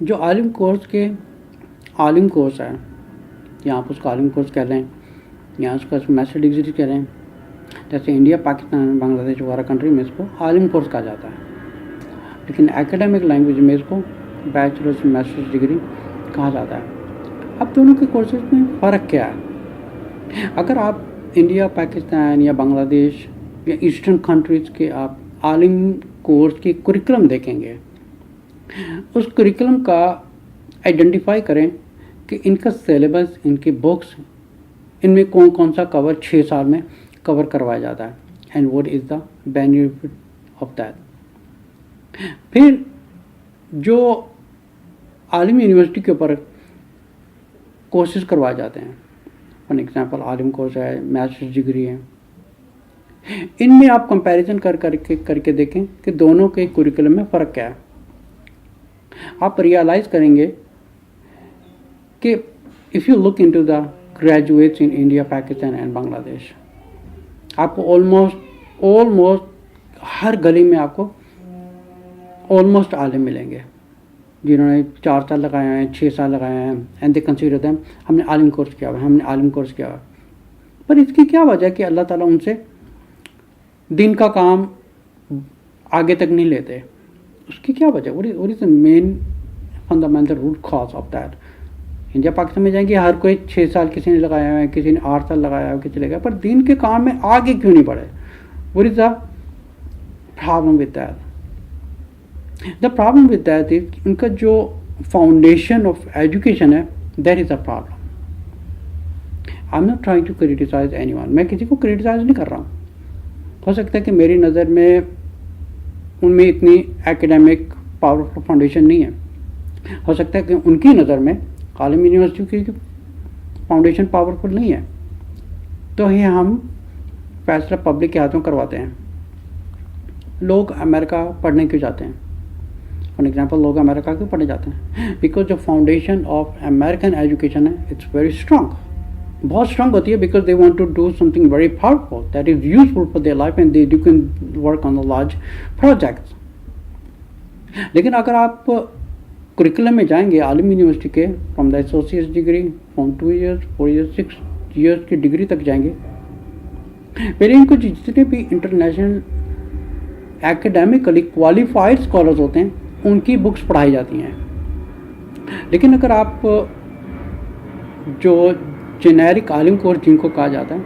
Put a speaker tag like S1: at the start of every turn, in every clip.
S1: جو عالم کورس ہے، یا آپ اس کو عالم کورس کہہ لیں یا اس کو میسٹر ڈگری کہہ لیں، جیسے انڈیا، پاکستان، بنگلہ دیش وغیرہ کنٹری میں اس کو عالم کورس کہا جاتا ہے، لیکن ایکیڈیمک لینگویج میں اس کو بیچلرس میسٹرس ڈگری کہا جاتا ہے۔ اب دونوں کے کورسز میں فرق کیا ہے؟ اگر آپ انڈیا، پاکستان یا بنگلہ دیش یا ایسٹرن کنٹریز کے آپ عالم کورس کی کریکلم دیکھیں گے، اس کریکلم کا آئیڈینٹیفائی کریں کہ ان کا سیلیبس، ان کی بکس، ان میں کون کون سا کور 6 سال میں کور کروایا جاتا ہے، and what is the benefit of that. پھر جو عالم یونیورسٹی کے اوپر کورسز کروائے جاتے ہیں، فار ایگزامپل عالم کورس ہے، میسٹرز ڈگری ہے، ان میں آپ کمپیریزن کر کے دیکھیں کہ دونوں کے کریکولم میں فرق کیا ہے۔ آپ ریئلائز کریں گے کہ if you look into the graduates in India, Pakistan and Bangladesh, آپ کو آلموسٹ ہر گلی میں آپ کو آلموسٹ عالم ملیں گے جنہوں نے 4 سال لگائے ہیں، 6 سال لگائے ہیں، اینڈ دے کنسیڈر دیم ہم نے عالم کورس کیا ہوا ہے، ہم نے عالم کورس کیا ہوا ہے۔ پر اس کی کیا وجہ ہے کہ اللہ تعالیٰ ان سے دین کا کام آگے تک نہیں لیتے؟ اس کی کیا وجہ؟ what is the main fundamental root cause of that؟ India Pakistan میں جائیں گے، ہر کوئی 6 سال کسی نے لگایا ہوا ہے، کسی نے 8 سال لگایا ہوا، کسی لگایا، پر دین کے کام میں آگے کیوں نہیں بڑھے؟ what is the problem with that؟ The problem with that is ان کا جو فاؤنڈیشن آف ایجوکیشن ہے، that is a problem۔ I'm not trying to criticize anyone، میں کسی کو criticize نہیں کر رہا ہوں۔ ہو سکتا ہے کہ میری نظر میں ان میں اتنی ایکیڈیمک پاورفل فاؤنڈیشن نہیں ہے، ہو سکتا ہے کہ ان کی نظر میں عالم یونیورسٹی کی فاؤنڈیشن پاورفل نہیں ہے، تو یہ ہم فیصلہ پبلک کے ہاتھوں کرواتے ہیں۔ لوگ امریکہ پڑھنے کیوں جاتے ہیں؟ فار ایگزامپل لوگ امریکہ کیوں پڑھنے جاتے ہیں؟ بیکاز جو فاؤنڈیشن آف امریکن ایجوکیشن ہے، اٹس ویری اسٹرانگ، بہت اسٹرانگ ہوتی ہے، because they want to do something very powerful that is useful for their life and they can work on the large projects. لیکن اگر آپ curriculum میں جائیں گے عالم یونیورسٹی کے، from the associate degree, from 2 years, 4 years, 6 years کی degree تک جائیں گے، پہلے ان کو جتنے بھی انٹرنیشنل ایکیڈیمکلی کوالیفائڈ اسکالرز ہوتے ہیں ان کی بکس پڑھائی جاتی ہیں۔ لیکن اگر آپ جو جنیرک عالم کورس جن کو کہا جاتا ہے،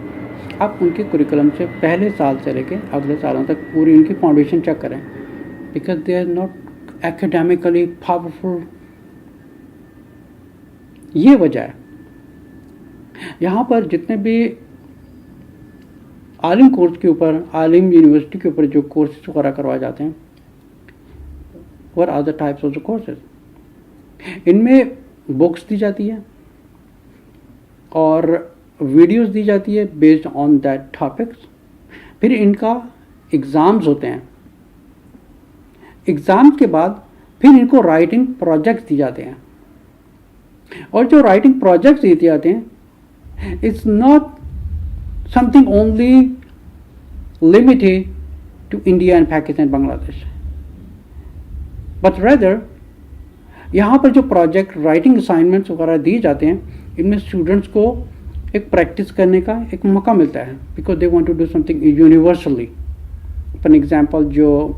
S1: آپ ان کے کریکولم سے پہلے سال سے لے کے اگلے سالوں تک پوری ان کی فاؤنڈیشن چیک کریں، because they are not academically powerful. یہ وجہ ہے۔ یہاں پر جتنے بھی عالم کورس کے اوپر، عالم یونیورسٹی کے اوپر جو کورسز وغیرہ کروائے جاتے ہیں، what are the types of the courses؟ ان میں بکس دی جاتی ہے اور ویڈیوز دی جاتی ہے بیسڈ آن دیٹ ٹاپکس۔ پھر ان کا ایگزامز ہوتے ہیں، ایگزامز کے بعد پھر ان کو رائٹنگ پروجیکٹس دی جاتے ہیں، اور جو رائٹنگ پروجیکٹس دیے جاتے ہیں it's not something only limited to India and Pakistan, Bangladesh, but rather یہاں پر جو پروجیکٹ رائٹنگ اسائنمنٹس وغیرہ دیے جاتے ہیں، ان میں اسٹوڈنٹس کو ایک پریکٹس کرنے کا ایک موقع ملتا ہے، because they want to do something universally. For example جو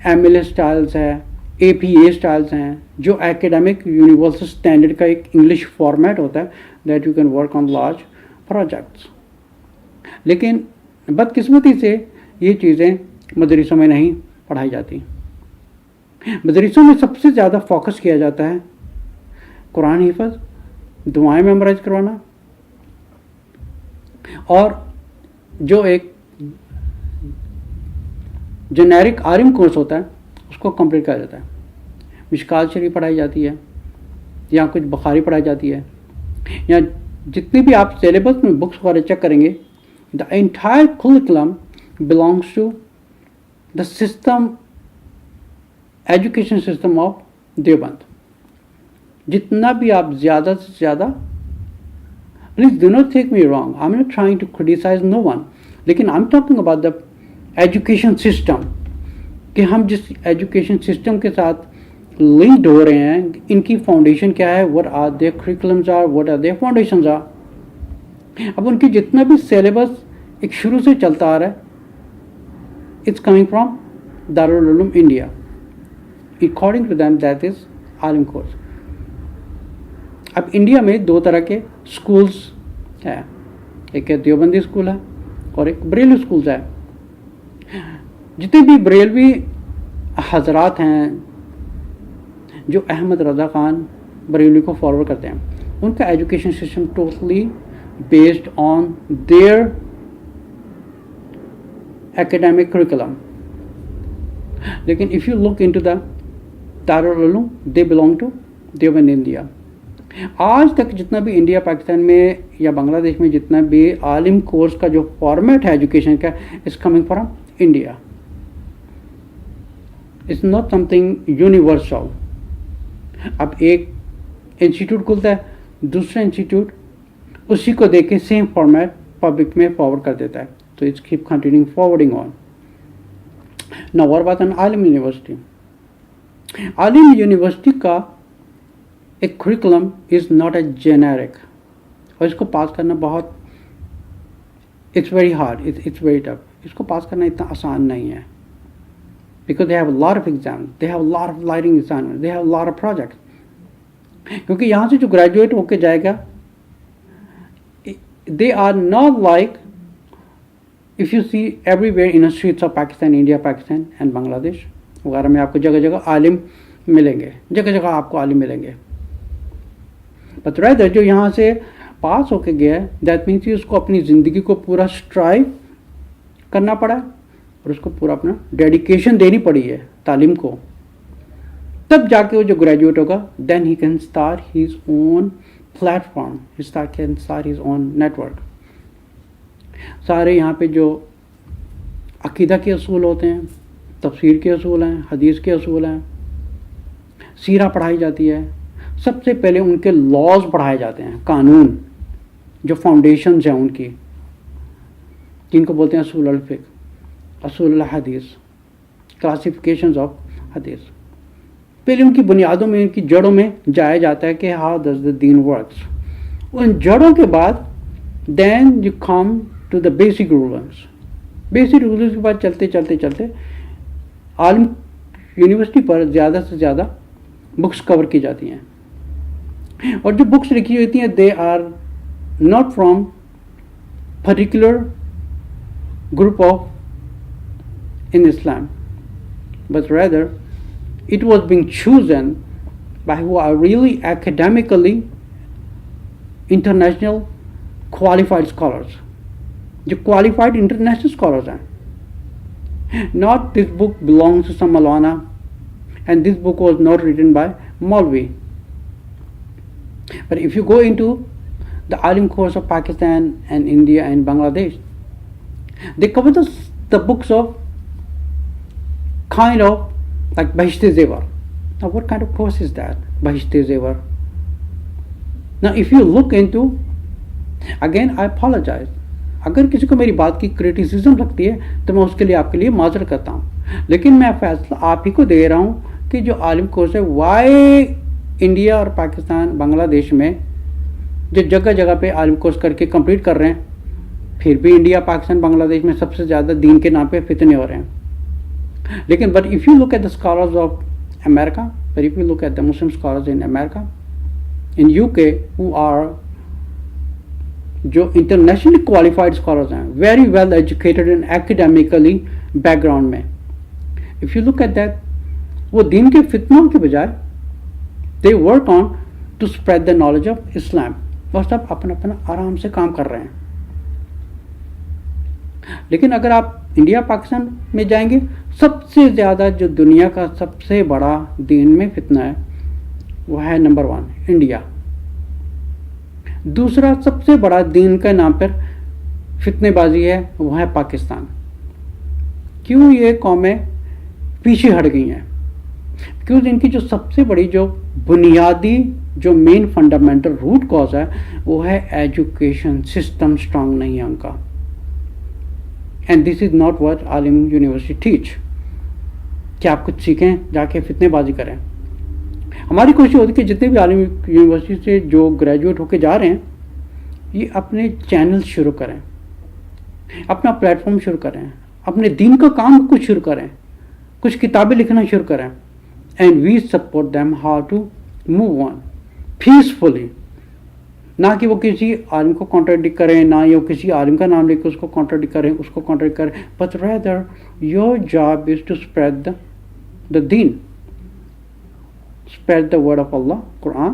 S1: ایم ایل اے اسٹائلس ہے، اے پی اے اسٹائلس ہیں، جو ایکیڈیمک یونیورسل اسٹینڈرڈ کا ایک انگلش فارمیٹ ہوتا ہے، that you can work on large projects. لیکن بدقسمتی سے یہ چیزیں مدرسوں میں نہیں پڑھائی جاتی۔ مدرسوں میں سب سے زیادہ فوکس کیا جاتا ہے قرآن حفظ، دعائیں میمورائز کروانا، اور جو ایک جنیرک عالم کورس ہوتا ہے اس کو کمپلیٹ کیا جاتا ہے۔ مشکات شریف پڑھائی جاتی ہے، یا کچھ بخاری پڑھائی جاتی ہے، یا جتنی بھی آپ سیلیبس میں بکس وغیرہ چیک کریں گے، the entire curriculum belongs to the system، education system of Deoband. جتنا بھی آپ زیادہ سے زیادہ، please do not take me wrong, I am not trying to criticize no one, لیکن I am talking about the education system, کہ ہم جس ایجوکیشن سسٹم کے ساتھ لنکڈ ہو رہے ہیں. ان کی فاؤنڈیشن کیا ہے, what are their curriculums are, what are their foundations are. اب ان کی جتنا بھی سیلیبس ایک شروع سے چلتا آ رہا ہے, it's coming from Darul Uloom India. According to them that is عالم کورس. اب انڈیا میں دو طرح کے اسکولس ہیں, ایک ہے دیوبندی اسکول ہے اور ایک بریلوی اسکولس ہے. جتنے بھی بریلوی حضرات ہیں جو احمد رضا خان بریلوی کو فالو کرتے ہیں, ان کا education system totally based on their academic curriculum. لیکن if you look into the Darul-Uloom, they belong to Deoband India. آج تک جتنا بھی انڈیا پاکستان میں یا بنگلہ دیش میں جتنا بھی عالم کورس کا جو فارمیٹ ہے ایجوکیشن کا, is coming from India. It's not something universal. اب ایک انسٹیٹیوٹ کھلتا ہے, دوسرا انسٹیٹیوٹ اسی کو دیکھ کے سیم فارمیٹ پبلک میں فارورڈ کر دیتا ہے. So it's keep continuing forwarding on. Now what about an Alam university? Alam university کا ایک curriculum is not a generic, اور اس کو پاس کرنا بہت it's very hard, it's very tough. اس کو پاس کرنا اتنا آسان نہیں ہے, because they have a lot of exams, they have a lot of lighting assignments, they have a lot of projects. کیونکہ یہاں سے جو گریجویٹ ہو کے جائے گا, they are not like if you see everywhere in the streets of Pakistan, India, Pakistan and Bangladesh وغیرہ میں آپ کو جگہ جگہ عالم ملیں گے, جگہ جگہ آپ کو عالم ملیں گے. But rather جو یہاں سے پاس ہو کے گیا ہے, that means اس کو اپنی زندگی کو پورا اسٹرائیو کرنا پڑا ہے اور اس کو پورا اپنا ڈیڈیکیشن دینی پڑی ہے تعلیم کو. تب جا کے وہ جو گریجویٹ ہوگا, then he can start his own platform, he can start his own network. سارے یہاں پہ جو عقیدہ کے اصول ہوتے ہیں, تفسیر کے اصول ہیں, حدیث کے اصول ہیں, سیرہ پڑھائی جاتی ہے. سب سے پہلے ان کے لاز پڑھائے جاتے ہیں, قانون جو فاؤنڈیشنز ہیں ان کی, جن کو بولتے ہیں اصول الفقہ, اصول الحدیث, کلاسیفیکیشنز آف حدیث. پہلے ان کی بنیادوں میں, ان کی جڑوں میں جایا جاتا ہے کہ ہاؤ ڈز دا دین ورکس. ان جڑوں کے بعد then you come to the basic rulings. Basic rulings کے بعد چلتے چلتے چلتے عالم یونیورسٹی پر زیادہ سے زیادہ بکس کور کی جاتی ہیں, اور جو بکس لکھی ہوتی ہیں they are not from particular group of in Islam, but rather it was being chosen by who are really academically international qualified scholars, جو qualified international scholars ہیں. Not this book belongs to some Maulana and this book was not written by Maulvi. But if you go into the Alim course of Pakistan and India and Bangladesh, they cover the books of kind of like Bahishte-Zewar. Now what kind of course is that, Bahishte-Zewar? Now if you look into, again I apologize, اگر کسی کو میری بات کی criticism لگتی ہے تو میں اس کے لیے آپ کے لیے معذرت کرتا ہوں, لیکن میں فیصلہ آپ ہی کو دے رہا ہوں کہ جو عالم کورس ہے وائی انڈیا اور پاکستان بنگلہ دیش میں جو جگہ جگہ پہ عالم کورس کر کے کمپلیٹ کر رہے ہیں, پھر بھی انڈیا پاکستان بنگلہ دیش میں سب سے زیادہ دین کے نام پہ فتنے ہو رہے ہیں. لیکن but if you look at the scholars of America, but if you look at the Muslim scholars in America, in UK who are جو internationally qualified scholars ہیں, very well educated and academically background میں, if you look at that, وہ دین کے فتنوں کے بجائے they work on to spread the knowledge of Islam. وہ سب اپنا اپنا آرام سے کام کر رہے ہیں. لیکن اگر آپ انڈیا پاکستان میں جائیں گے, سب سے زیادہ جو دنیا کا سب سے بڑا دین میں فتنہ ہے وہ ہے نمبر 1 انڈیا. دوسرا سب سے بڑا دین کا نام پر فتنے بازی ہے وہ ہے پاکستان. کیوں یہ قومیں پیچھے ہٹ گئی ہیں؟ کیوں ان کی جو سب سے بڑی جو بنیادی جو مین فنڈامنٹل روٹ کاز ہے وہ ہے ایجوکیشن سسٹم اسٹرانگ نہیں ہے ان کا. And this is not what Alam university teach کہ آپ کچھ سیکھیں جا کے فتنے بازی کریں. ہماری کوشش ہوتی ہے کہ جتنے بھی عالمی یونیورسٹی سے جو گریجویٹ ہو کے جا رہے ہیں یہ اپنے چینل شروع کریں, اپنا پلیٹ فارم شروع کریں, اپنے دین کا کام کچھ شروع کریں, کچھ کتابیں لکھنا شروع کریں. And we support them how to move on peacefully. نہ کہ وہ کسی عالم کو کانٹراڈکٹ کریں, نہ یہ کسی عالم کا نام لے کے اس کو کانٹراڈکٹ کریں, اس کو کانٹراڈکٹ کریں, but rather your job is to spread the دین, spread the word of Allah, Quran,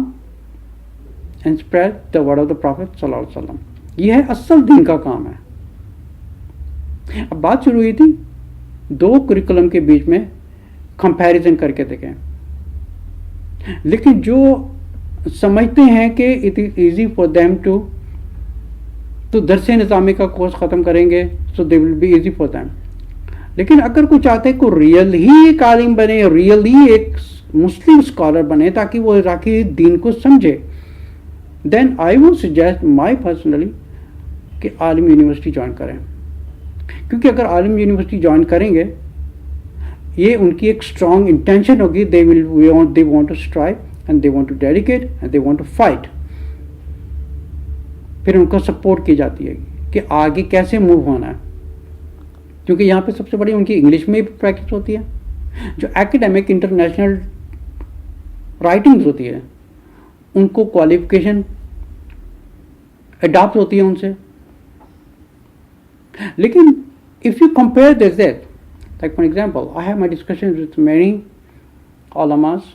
S1: and spread the word of the Prophet صلی اللہ علیہ وسلم. یہ ہے اصل دین کا کام ہے. اب بات شروع ہوئی تھی دو کریکولم کے بیچ میں کمپیریزن کر کے دیکھیں, لیکن جو سمجھتے ہیں کہ it is easy for them تو درس نظامی کا کورس ختم کریں گے, so they will be easy for them. لیکن اگر کوئی چاہتے ہیں کوئی ریئل ہی ایک عالم بنے, ریئل ہی ایک مسلم اسکالر بنے تاکہ وہ عراقی دین کو سمجھے, then I would suggest my personally کہ عالم یونیورسٹی جوائن کریں. کیونکہ اگر عالم یونیورسٹی جوائن کریں گے یہ ان کی ایک اسٹرانگ انٹینشن ہوگی, they want to strive and they want to dedicate and they want to fight. پھر ان کو سپورٹ کی جاتی ہے کہ آگے کیسے موو ہونا ہے, کیونکہ یہاں پہ سب سے بڑی ان کی انگلش میں پریکٹس ہوتی ہے. جو ایکیڈیمک انٹرنیشنل رائٹنگز ہوتی ہے ان کو کوالیفیکیشن اڈاپٹ ہوتی ہے ان سے. لیکن if you compare this that, like for example I have my discussion with many علماز,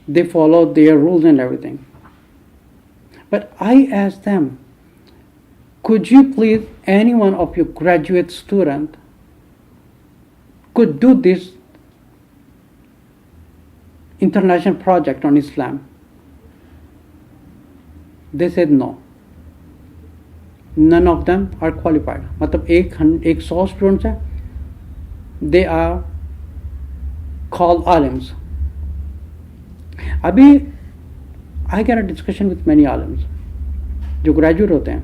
S1: they follow their rules and everything, but I ask them, could you please, any one of your graduate student could do this international project on Islam? They said no. None of them are qualified. مطلب 100 students ہیں, they are called alims. ابھی I get a discussion with many alims جو graduate ہوتے ہیں.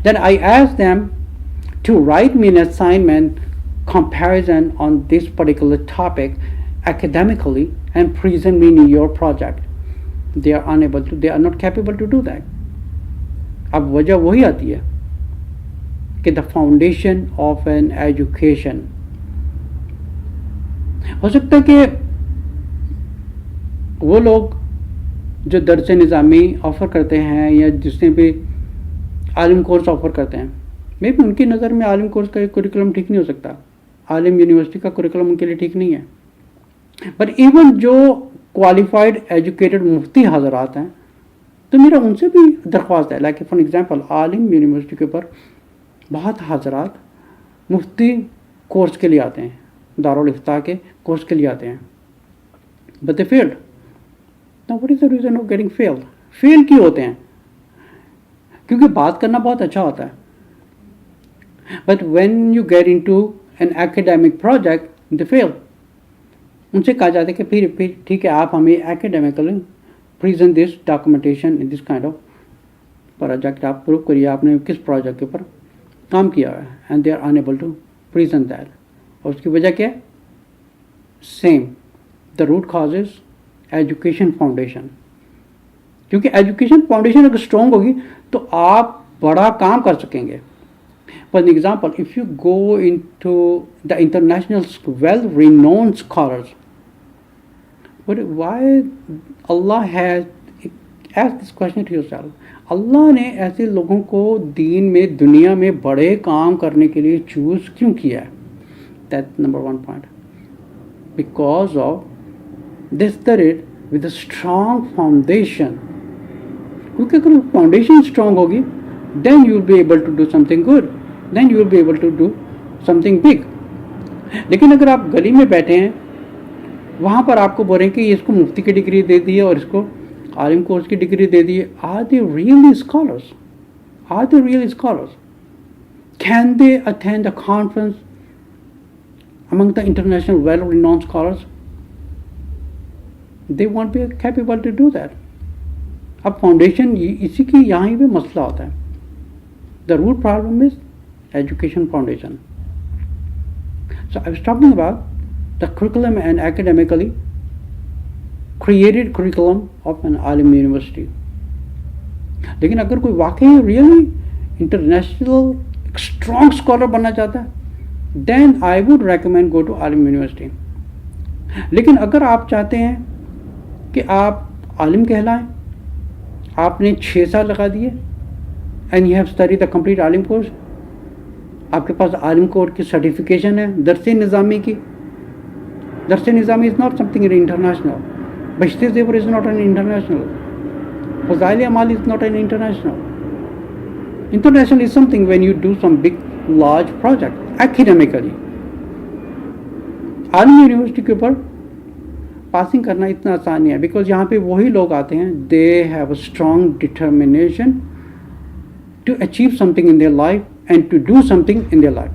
S1: Then I ask them to write me an assignment comparison on this particular topic academically and present me in your project. They are not capable to do that. اب وجہ وہی آتی ہے کہ the foundation of an education. ہو سکتا ہے کہ وہ لوگ جو درس نظامی آفر کرتے ہیں یا جس نے بھی عالم کورس آفر کرتے ہیں, میں بھی ان کی نظر میں عالم کورس کا کریکولم ٹھیک نہیں ہو سکتا, عالم یونیورسٹی کا کریکولم ان کے لیے ٹھیک نہیں ہے. بٹ ایون جو کوالیفائڈ ایجوکیٹڈ مفتی حضرات ہیں تو میرا ان سے بھی درخواست ہے, like for example Alam university کے اوپر بہت حضرات مفتی کورس کے لیے آتے ہیں, دارالافتاء کے کورس کے لیے آتے ہیں, but they field. Now what is the reason of getting failed? فیل کیوں ہوتے ہیں؟ کیونکہ بات کرنا بہت اچھا ہوتا ہے, but when you get into an academic project they fail. ان سے کہا جاتا ہے کہ پھر ٹھیک ہے آپ ہمیں academically present this documentation in this kind of project, آپ پروو کریے آپ نے کس پروجیکٹ کے اوپر کام کیا ہے, and they are unable to present that. اور اس کی وجہ کیا ہے؟ Same, the root causes education foundation. کیونکہ ایجوکیشن فاؤنڈیشن اگر اسٹرانگ ہوگی تو آپ بڑا کام کر سکیں گے. For example if you go into the international well renowned scholars, why Allah has ask this question to yourself, Allah نے ایسے لوگوں کو دین میں دنیا میں بڑے کام کرنے کے لیے چوز کیوں کیا ہے؟ That number 1 point. Because of they started with a strong foundation. کیونکہ اگر فاؤنڈیشن اسٹرانگ ہوگی then you will be able to do something good, then you will be able to do something big. لیکن اگر آپ گلی میں بیٹھے ہیں وہاں پر آپ کو بول رہے ہیں کہ اس کو مفتی کی ڈگری دے دی ہے اور اس کو عالم کورس کی ڈگری دے دی ہے, are they really scholars? Are they really scholars? Can they attend a conference among the international well-renowned scholars? They won't be capable to do that. اب فاؤنڈیشن اسی کی یہاں ہی پہ مسئلہ ہوتا ہے. The root problem is education foundation. So I was talking about the curriculum and academically created curriculum of an alim university. لیکن اگر کوئی واقعی ریئلی انٹرنیشنل اسٹرانگ اسکالر بننا چاہتا ہے then I would recommend go to Alim University. لیکن اگر آپ چاہتے ہیں کہ آپ عالم کہلائیں, آپ نے 6 سال لگا دیے and you have study the complete Alam course, آپ کے پاس عالم کورس کی سرٹیفکیشن ہے درس نظامی کی. Dars Nizami is not something international. Bahishti Zewar is not an international. فضائل اعمال is not an international. International is something when you do some big large project academically. Alam university کے اوپر پاسنگ کرنا اتنا آسان نہیں ہے بیکاز یہاں پہ وہی لوگ آتے ہیں they have a strong determination to achieve something in their life and to do something in their life.